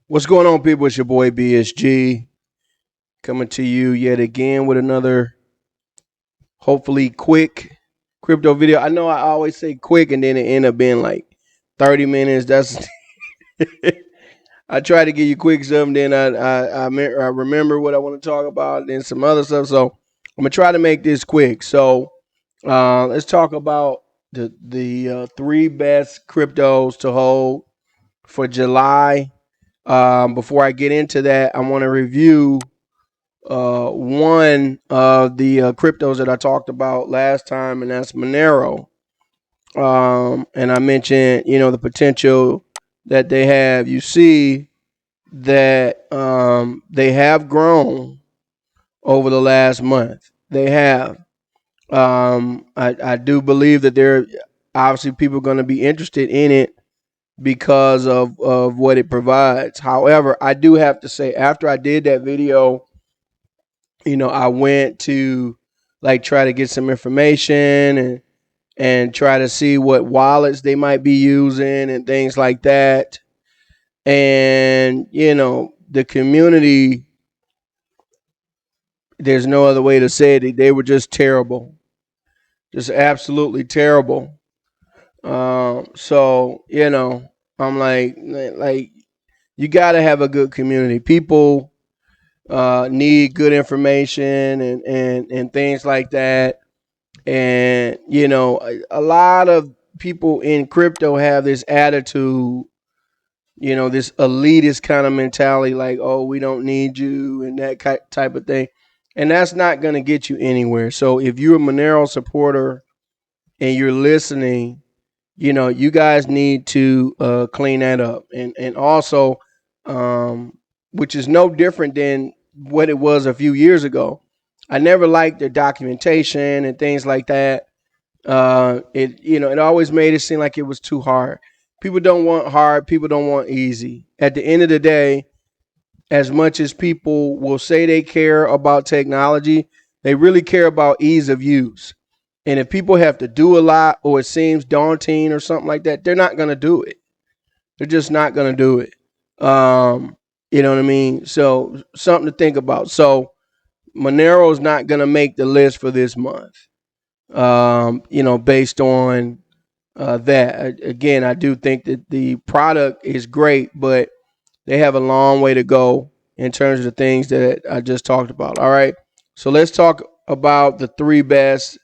What's going on, people? It's your boy BSG coming to you yet again with another hopefully quick crypto video. I know I always say quick and then it end up being like 30 minutes. That's I try to give you quick stuff, and then I remember what I want to talk about, and then some other stuff. So I'm gonna try to make this quick. So let's talk about the three best cryptos to hold for July. Before I get into that, I want to review one of the cryptos that I talked about last time, and that's Monero. And I mentioned, the potential that they have. You see that they have grown over the last month. They have. I do believe that there obviously people going to be interested in it because of what it provides. However, I do have to say, after I did that video, I went to like try to get some information and try to see what wallets they might be using and things like that. And the community, there's no other way to say it. They were just terrible, just absolutely terrible. So I'm like you got to have a good community. People need good information and things like that. And a lot of people in crypto have this attitude, this elitist kind of mentality, like, oh, we don't need you and that type of thing. And that's not going to get you anywhere. So if you're a Monero supporter and you're listening, you guys need to clean that up. And also, which is no different than what it was a few years ago. I never liked their documentation and things like that. It always made it seem like it was too hard. People don't want hard. People don't want easy. At the end of the day, as much as people will say they care about technology, they really care about ease of use. And if people have to do a lot or it seems daunting or something like that, they're not going to do it. They're just not going to do it. You know what I mean? So something to think about. So Monero is not going to make the list for this month. Based on that. Again, I do think that the product is great, but they have a long way to go in terms of the things that I just talked about. All right. So let's talk about the three best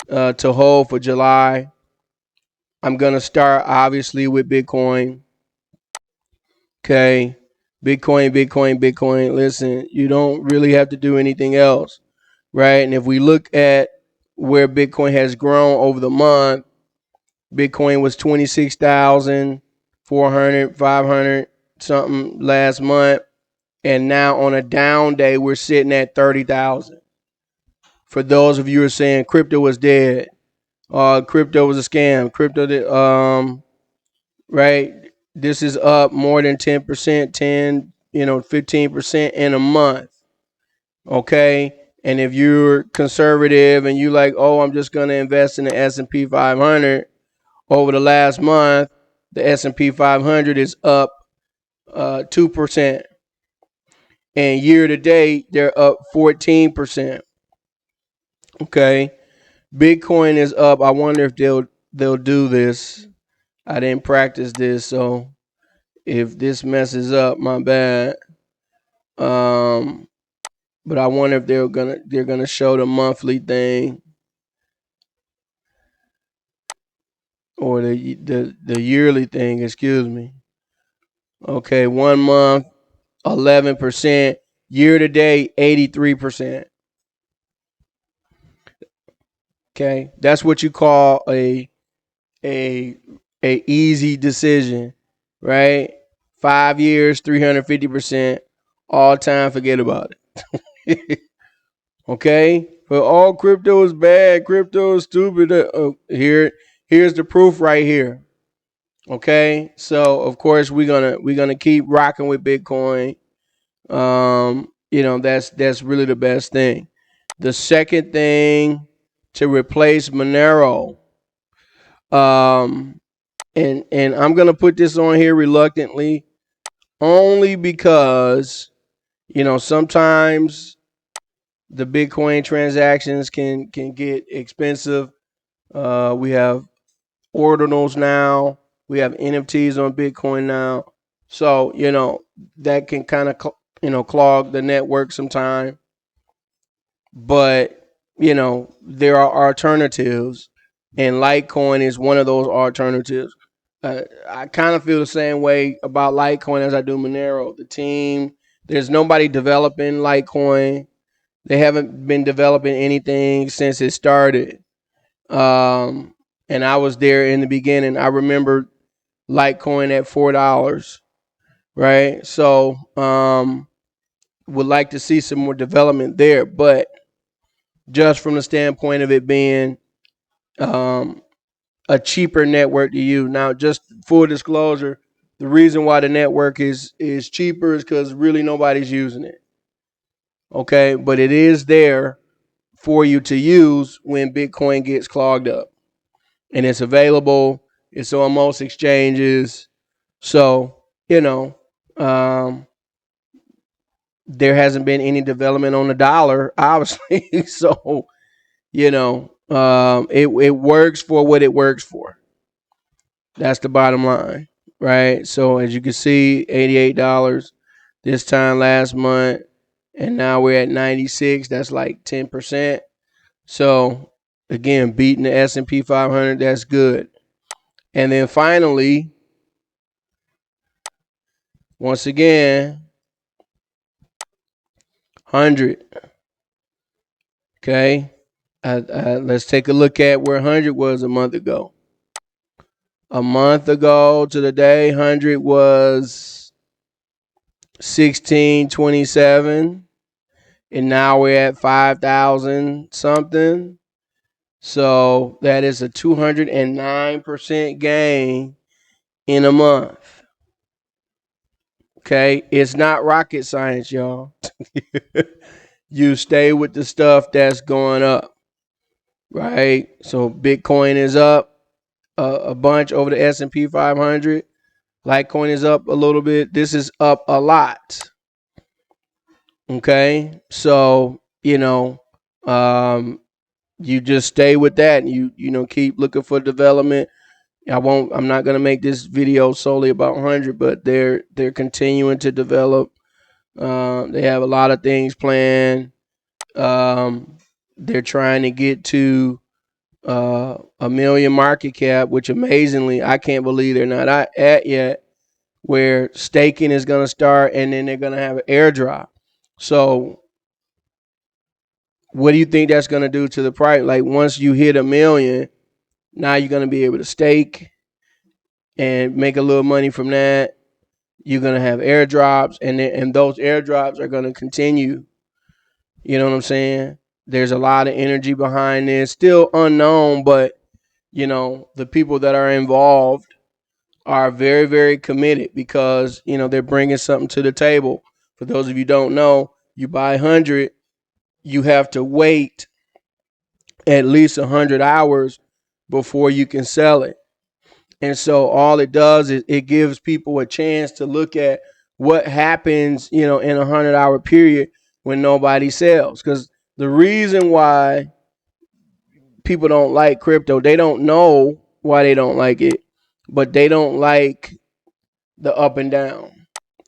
to hold for July. I'm going to start obviously with Bitcoin. Okay. Bitcoin, Bitcoin, Bitcoin. Listen, you don't really have to do anything else. Right. And if we look at where Bitcoin has grown over the month, Bitcoin was 26,400, 500 something last month. And now on a down day, we're sitting at 30,000. For those of you who are saying crypto was dead, crypto was a scam, right? This is up more than 10%, 15% in a month. Okay. And if you're conservative and you like, oh, I'm just going to invest in the S&P 500, over the last month, the S&P 500 is up 2%. And year to date, they're up 14%. Okay. Bitcoin is up. I wonder if they'll do this. I didn't practice this, so if this messes up, my bad. But I wonder if they're gonna show the monthly thing or the yearly thing. Excuse me. Okay, 1 month, 11%. Year to date, 83%. Okay, that's what you call a a easy decision, right? 5 years, 350%. All time, forget about it. Okay, but all crypto is bad. Crypto is stupid. Here's the proof right here. Okay, so of course we're gonna keep rocking with Bitcoin. That's really the best thing. The second thing to replace Monero, um, and I'm gonna put this on here reluctantly. only because, sometimes the Bitcoin transactions can get expensive. We have ordinals now. We have NFTs on Bitcoin now. So, that can kind of, clog the network sometime. But, there are alternatives, and Litecoin is one of those alternatives. I kind of feel the same way about Litecoin as I do Monero. The team, there's nobody developing Litecoin. They haven't been developing anything since it started. And I was there in the beginning. I remember Litecoin at $4, right? So, would like to see some more development there, but just from the standpoint of it being um, a cheaper network to use. Now, just full disclosure, the reason why the network is cheaper is because really nobody's using it. Okay, but it is there for you to use when Bitcoin gets clogged up, and it's available. It's on most exchanges. So, um, there hasn't been any development on the dollar, obviously. So, it works for what it works for. That's the bottom line, right? So as you can see, $88 this time last month, and now we're at 96. That's like 10%. So again, beating the S&P 500, that's good. And then finally, once again, 100. Okay, let's take a look at where 100 was a month ago. A month ago to the day, 100 was 1627, and now we're at 5,000 something. So that is a 209% gain in a month. Okay, it's not rocket science, y'all. You stay with the stuff that's going up, right? So Bitcoin is up a bunch over the S&P 500. Litecoin is up a little bit. This is up a lot. Okay, so you just stay with that, and you keep looking for development. I'm not gonna make this video solely about 100, but they're continuing to develop. They have a lot of things planned. They're trying to get to a million market cap, which amazingly I can't believe they're not at yet. Where staking is gonna start, and then they're gonna have an airdrop. So what do you think that's gonna do to the price? Like once you hit a million, now you're gonna be able to stake and make a little money from that. You're gonna have airdrops, and those airdrops are gonna continue. You know what I'm saying? There's a lot of energy behind this, still unknown, but the people that are involved are very, very committed because they're bringing something to the table. For those of you who don't know, you buy 100, you have to wait at least 100 hours before you can sell it. And so all it does is it gives people a chance to look at what happens, in a 100-hour period when nobody sells. Because the reason why people don't like crypto, they don't know why they don't like it, but they don't like the up and down.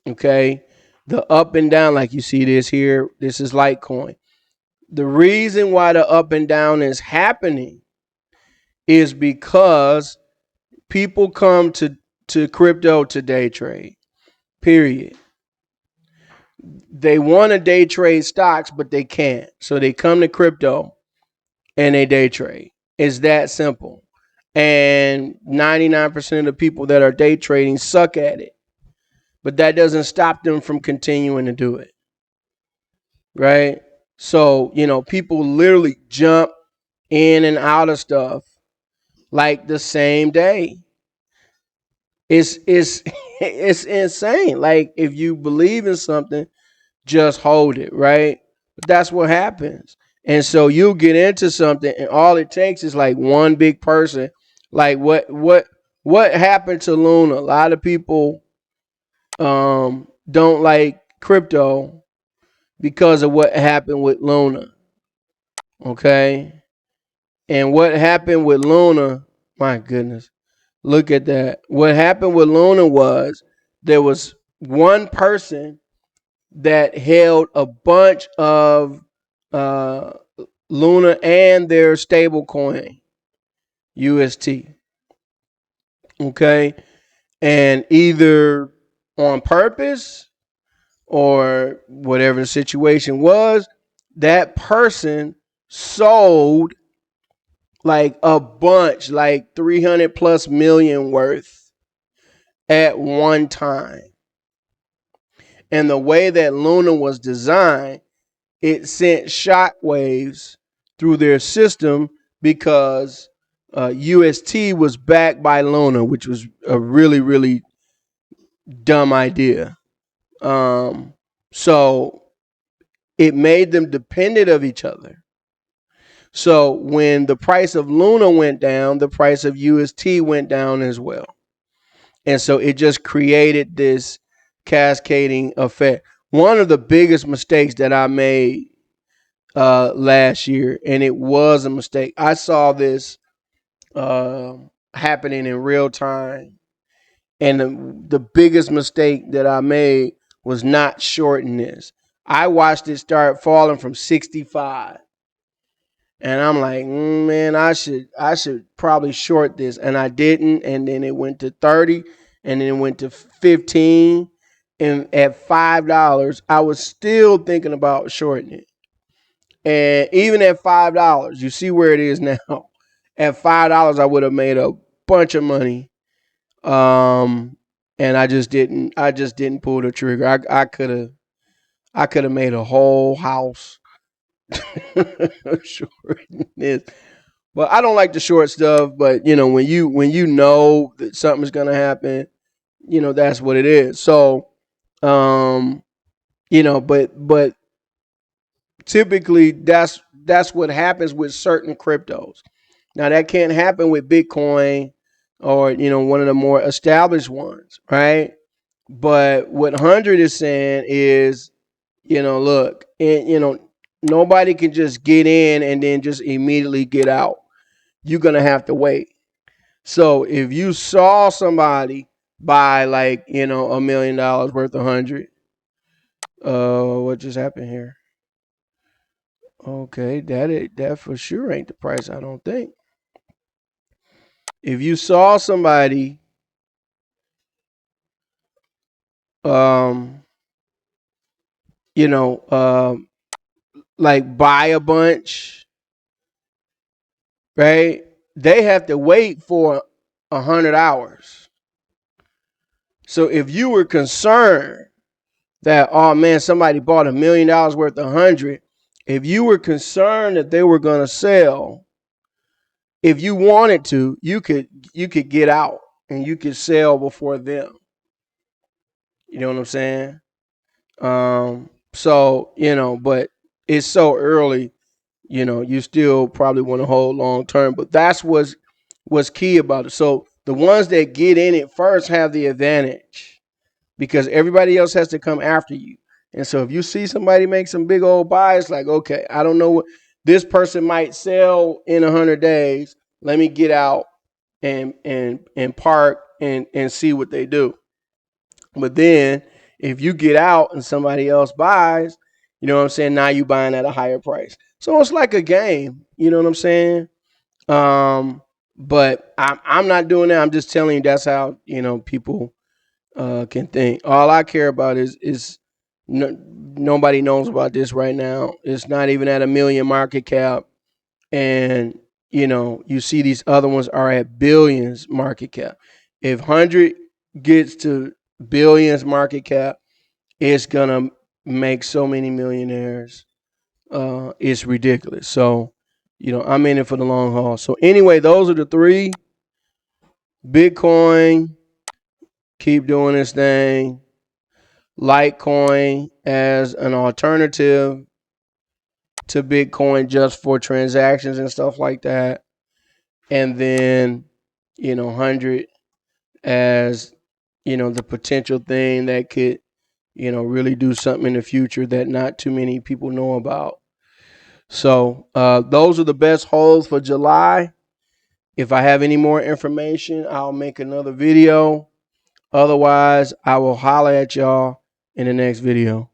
Okay. The up and down, like you see this here, this is Litecoin. The reason why the up and down is happening is because people come to crypto to day trade, period. They want to day trade stocks, but they can't. So they come to crypto and they day trade. It's that simple. And 99% of the people that are day trading suck at it. But that doesn't stop them from continuing to do it. Right? So, people literally jump in and out of stuff like the same day. It's it's insane. Like if you believe in something, just hold it, right? But that's what happens. And so you'll get into something and all it takes is like one big person. Like what happened to Luna? A lot of people don't like crypto because of what happened with Luna. Okay. And what happened with Luna, my goodness, look at that. What happened with Luna was there was one person that held a bunch of uh, Luna and their stable coin, UST. Okay. And either on purpose or whatever the situation was, that person sold like a bunch, like 300 plus million worth at one time. And the way that Luna was designed, it sent shockwaves through their system because UST was backed by Luna, which was a really, really dumb idea. Um, so it made them dependent of each other. So when the price of Luna went down, the price of UST went down as well. And so it just created this cascading effect. One of the biggest mistakes that I made last year, and it was a mistake. I saw this uh, happening in real time, and the biggest mistake that I made was not shorting this. I watched it start falling from 65, and I'm like, man, I should probably short this, and I didn't, and then it went to 30, and then it went to 15, and at $5, I was still thinking about shorting it. And even at $5, you see where it is now. At $5, I would have made a bunch of money. Um, and I just didn't. I just didn't pull the trigger. I could have. I could have made a whole house shorting this. But I don't like the short stuff. But when you know that something's gonna happen, that's what it is. So, um, but typically that's what happens with certain cryptos. Now that can't happen with Bitcoin or one of the more established ones, right? But what 100 is saying is, look, and nobody can just get in and then just immediately get out. You're gonna have to wait. So if you saw somebody buy like $1 million worth of 100, what just happened here? Okay, that for sure ain't the price. I don't think. If you saw somebody, um, you know, um, like buy a bunch, right? They have to wait for 100 hours. So if you were concerned that, oh man, somebody bought $1 million worth of 100, if you were concerned that they were going to sell, if you wanted to, you could get out and you could sell before them. You know what I'm saying? So but it's so early. You still probably want to hold long term, but that's what's key about it. So the ones that get in it first have the advantage because everybody else has to come after you. And so if you see somebody make some big old buys, like, okay, I don't know what this person might sell in 100 days. Let me get out and park and see what they do. But then if you get out and somebody else buys, you know what I'm saying? Now you buying at a higher price. So it's like a game. You know what I'm saying? Um, but I'm not doing that. I'm just telling you that's how people can think. All I care about is nobody knows about this right now. It's not even at a million market cap, and you see these other ones are at billions market cap. If 100 gets to billions market cap, it's gonna make so many millionaires. It's ridiculous. So, I'm in it for the long haul. So anyway, those are the three. Bitcoin, keep doing this thing. Litecoin as an alternative to Bitcoin just for transactions and stuff like that. And then, 100 as, the potential thing that could really do something in the future that not too many people know about. So those are the best holes for July. If I have any more information, I'll make another video. Otherwise, I will holler at y'all in the next video.